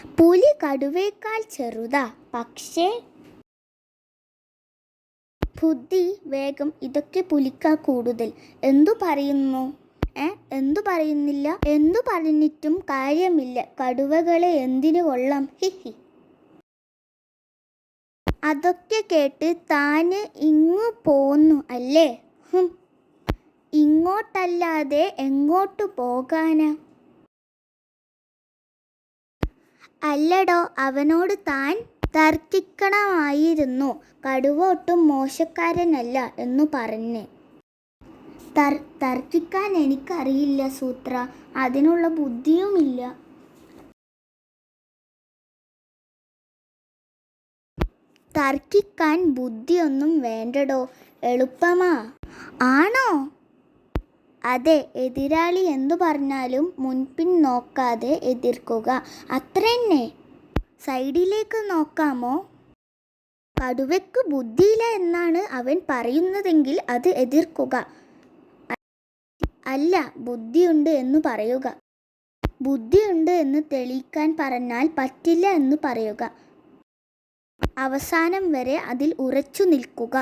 പുലി കടുവയേക്കാൾ ചെറുതാ, പക്ഷേ ബുദ്ധി, വേഗം ഇതൊക്കെ പുലിക്കാ കൂടുതൽ. എന്തു പറയുന്നു? എന്തു പറയുന്നില്ല? എന്തു പറഞ്ഞിട്ടും കാര്യമില്ല. കടുവകളെ എന്തിനു കൊള്ളാം? ഹിഹി. അതൊക്കെ കേട്ട് താന് ഇങ്ങു പോന്നു അല്ലേ? ഇങ്ങോട്ടല്ലാതെ എങ്ങോട്ടു പോകാനാ? അല്ലടോ, അവനോട് താൻ തർക്കിക്കണമായിരുന്നു. കടുവ ഒട്ടും മോശക്കാരനല്ല എന്നു പറഞ്ഞ്. തർക്കിക്കാൻ എനിക്കറിയില്ല സൂത്ര, അതിനുള്ള ബുദ്ധിയുമില്ല. തർക്കിക്കാൻ ബുദ്ധിയൊന്നും വേണ്ടടോ, എളുപ്പമാ. ആണോ? അതെ, എതിരാളി എന്തു പറഞ്ഞാലും മുൻപിൻ നോക്കാതെ എതിർക്കുക, അത്രന്നെ. സൈഡിലേക്ക് നോക്കാമോ? കടുവയ്ക്ക് ബുദ്ധിയില്ല എന്നാണ് അവൻ പറയുന്നതെങ്കിൽ അത് എതിർക്കുക. അല്ല, ബുദ്ധിയുണ്ട് എന്നു പറയുക. ബുദ്ധിയുണ്ട് എന്ന് തെളിയിക്കാൻ പറഞ്ഞാൽ പറ്റില്ല എന്ന് പറയുക. അവസാനം വരെ അതിൽ ഉറച്ചു നിൽക്കുക.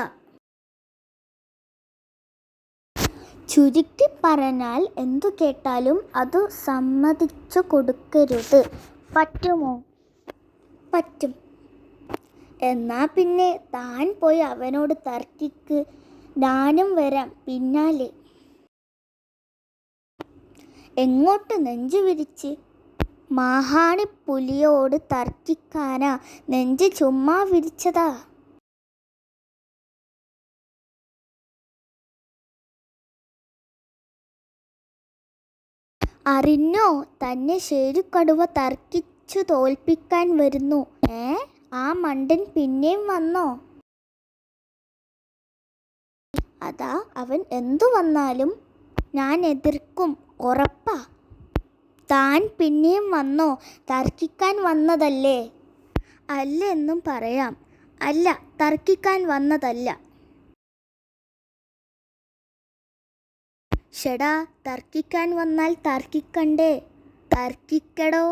ചുരുക്കി പറഞ്ഞാൽ എന്തു കേട്ടാലും അതു സമ്മതിച്ചു കൊടുക്കരുത്. പറ്റുമോ? പറ്റും. എന്നാ പിന്നെ താൻ പോയി അവനോട് തർക്കിക്ക്, ഞാനും വരാം പിന്നാലെ. എങ്ങോട്ട് നെഞ്ചു വിരിച്ച്? മാഹാണിപ്പുലിയോട് തർക്കിക്കാനാ? നെഞ്ച് ചുമ്മാ വിരിച്ചതാ. അറിഞ്ഞോ, തന്നെ ശേരുകടുവ തർക്കിച്ചു തോൽപ്പിക്കാൻ വരുന്നു. ആ മണ്ടൻ പിന്നെയും വന്നോ? അതാ, അവൻ എന്തു വന്നാലും ഞാൻ എതിർക്കും, ഉറപ്പാ. താൻ പിന്നെയും വന്നോ? തർക്കിക്കാൻ വന്നതല്ലേ? അല്ല എന്നും പറയാം. അല്ല, തർക്കിക്കാൻ വന്നതല്ല. ഷെടാ, തർക്കിക്കാൻ വന്നാൽ തർക്കിക്കണ്ടേ? തർക്കിക്കടോ.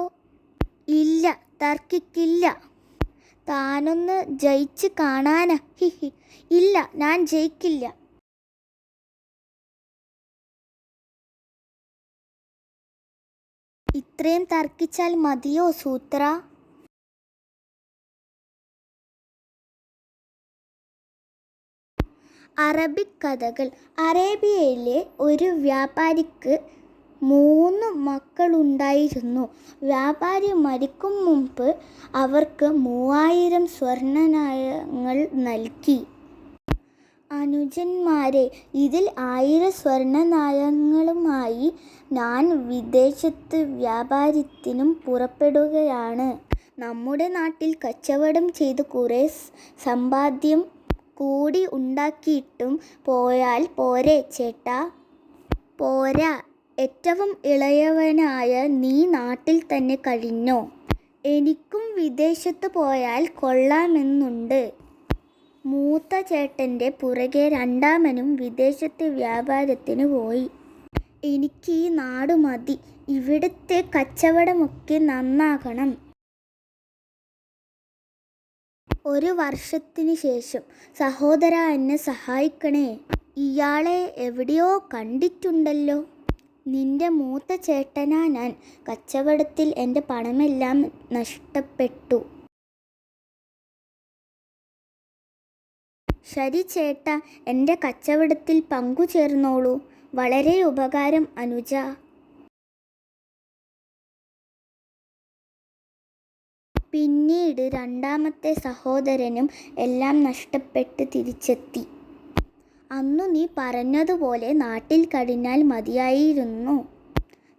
ഇല്ല, തർക്കിക്കില്ല. താനൊന്ന് ജയിച്ച് കാണാനാ. ഹിഹി. ഇല്ല, ഞാൻ ജയിക്കില്ല. ഇത്രയും തർക്കിച്ചാൽ മതിയോ സൂത്ര? അറബിക് കഥകൾ. അറേബ്യയിലെ ഒരു വ്യാപാരിക്ക് 3 മക്കളുണ്ടായിരുന്നു. വ്യാപാരി മരിക്കും മുമ്പ് അവർക്ക് 3000 സ്വർണ്ണനാണയങ്ങൾ നൽകി. അനുജന്മാരെ, ഇതിൽ 1000 സ്വർണ്ണനാണയങ്ങളുമായി ഞാൻ വിദേശത്ത് വ്യാപാരത്തിനും പുറപ്പെടുകയാണ്. നമ്മുടെ നാട്ടിൽ കച്ചവടം ചെയ്ത് കുറേ സമ്പാദ്യം കൂടി ഉണ്ടാക്കിയിട്ടും പോയാൽ പോരെ ചേട്ടാ? പോരാ. ഏറ്റവും ഇളയവനായ നീ നാട്ടിൽ തന്നെ കഴിഞ്ഞോ? എനിക്കും വിദേശത്ത് പോയാൽ കൊള്ളാമെന്നുണ്ട്. മൂത്ത ചേട്ടൻ്റെ പുറകെ രണ്ടാമനും വിദേശത്ത് വ്യാപാരത്തിന് പോയി. എനിക്ക് ഈ നാട് മതി. ഇവിടുത്തെ കച്ചവടമൊക്കെ നന്നാകണം. 1 വർഷത്തിന് ശേഷം. സഹോദരാ, എന്നെ സഹായിക്കണേ. ഇയാളെ എവിടെയോ കണ്ടിട്ടുണ്ടല്ലോ. നിന്റെ മൂത്ത ചേട്ടനാ ഞാൻ. കച്ചവടത്തിൽ എൻ്റെ പണമെല്ലാം നഷ്ടപ്പെട്ടു. ശരി ചേട്ടാ, എൻ്റെ കച്ചവടത്തിൽ പങ്കുചേർന്നോളൂ. വളരെ ഉപകാരം അനുജ. പിന്നീട് രണ്ടാമത്തെ സഹോദരനും എല്ലാം നഷ്ടപ്പെട്ട് തിരിച്ചെത്തി. അന്നു നീ പറഞ്ഞതുപോലെ നാട്ടിൽ കഴിഞ്ഞാൽ മതിയായിരുന്നു.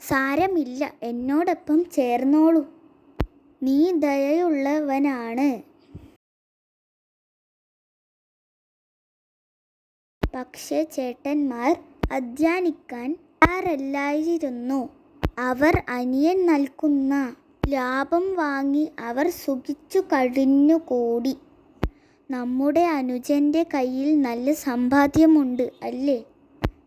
സാരമില്ല, എന്നോടൊപ്പം ചേർന്നോളൂ. നീ ദയയുള്ളവനാണ്. പക്ഷേ ചേട്ടന്മാർ അധ്വാനിക്കാൻ തയ്യാറല്ലായിരുന്നു. അവർ അനിയൻ നൽകുന്ന ലാഭം വാങ്ങി അവർ സുഖിച്ചു കഴിഞ്ഞുകൂടി. നമ്മുടെ അനുജൻ്റെ കയ്യിൽ നല്ല സമ്പാദ്യമുണ്ട് അല്ലേ?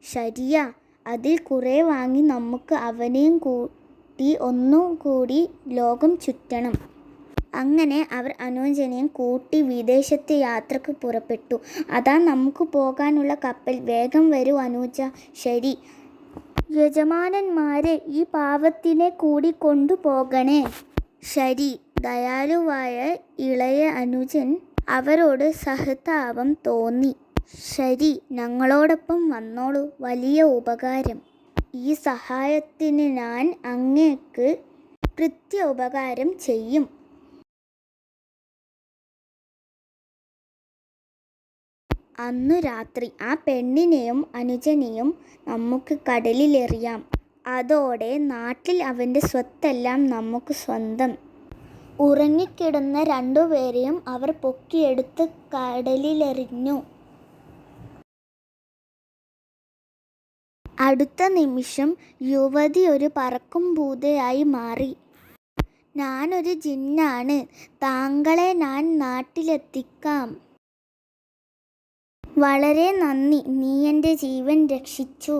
ശരിയാ. അതിൽ കുറെ വാങ്ങി നമുക്ക് അവനെയും കൂട്ടി ഒന്നുകൂടി ലോകം ചുറ്റണം. അങ്ങനെ അവർ അനുജനെയും കൂട്ടി വിദേശത്ത് യാത്രക്ക് പുറപ്പെട്ടു. അതാ നമുക്ക് പോകാനുള്ള കപ്പൽ. വേഗം വരൂ അനുജ. ശരി യജമാനന്മാരെ, ഈ പാവത്തിനെ കൂടി കൊണ്ടുപോകണേ. ശരി. ദയാലുവായ ഇളയ അനുജൻ അവരോട് സഹതാപം തോന്നി. ശരി, ഞങ്ങളോടൊപ്പം വന്നോളൂ. വലിയ ഉപകാരം. ഈ സഹായത്തിന് ഞാൻ അങ്ങേക്ക് പ്രത്യുപകാരം ചെയ്യും. അന്നു രാത്രി ആ പെണ്ണിനെയും അനുജനെയും നമുക്ക് കടലിലെറിയാം. അതോടെ നാട്ടിൽ അവൻ്റെ സ്വത്തെല്ലാം നമുക്ക് സ്വന്തം. ഉറങ്ങിക്കിടന്ന രണ്ടുപേരെയും അവർ പൊക്കിയെടുത്ത് കടലിലെറിഞ്ഞു. അടുത്ത നിമിഷം യുവതി ഒരു പറക്കും ഭൂതയായി മാറി. ഞാനൊരു ജിന്നാണ്. താങ്കളെ ഞാൻ നാട്ടിലെത്തിക്കാം. വളരെ നന്ദി, നീ എൻ്റെ ജീവൻ രക്ഷിച്ചു.